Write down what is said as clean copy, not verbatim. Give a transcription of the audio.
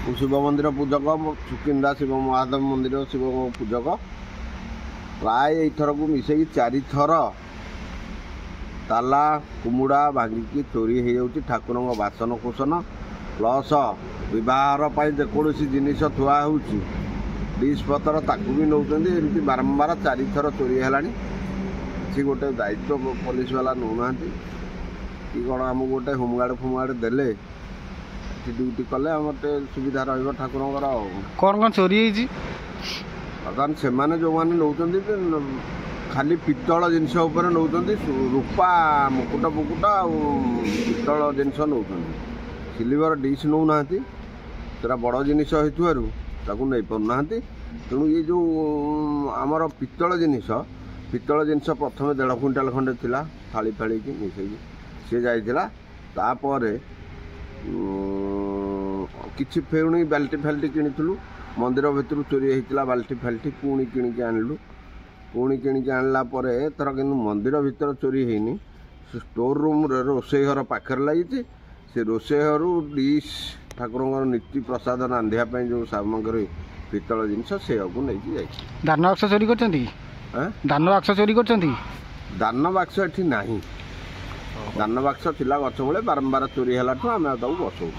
शिव मंदिर पूजक सुकिंदा शिव महादेव मंदिर शिव पूजक प्राय एथर को मिसे 4 थर ताला कुमुड़ा भांगिकी चोरी हो जाऊँगी ठाकुर बासन कुसन प्लस बहार जेकोसी जिनस थुआ डिश पतर ताकू भी नौ एमती बारंबार 4 थर चोरी है कि गोटे दायित्व पुलिस वाला नौना कि कौन आम गोटे होमगार्ड फोमगार्ड देले ड्यूटी कले मत सुविधा ठाकुर कौन कौन चोरी बर्तमान से जो मैंने नौ खाली पितल जिनस नौ रूपा मुकुट फुकुट पितल जिनस नौ सिल्वर डिश नौना सेटा बड़ जिनस होता नहीं पाना तेणु ये जो आमर पितल जिनस प्रथम 1.5 क्विंटाल खंडे थिला थाली फाड़ी की मिसई सी जाइला तापर किछि फेउणी बाल्टी फाल्टी किणिलु मंदिर भितर चोरी होता बाल्टी फाल्टी पुणी किणिकी आणलु पुणी किणिकी आणला तर कि मंदिर भितर चोरी होनी स्टोर रूम रोषे घर पाखे लगी से रोषे घर डिश ठाकुर नीति प्रसाद रांधियापाई जो सामग्री पितल जिनस से नहीं जाए दान बाक्स चोरी कर दान बाक्स चोरी कर दान बाक्स एठी नाही दान बाक्स थिला गछ मूले बारंबार चोरी है आम बसऊ।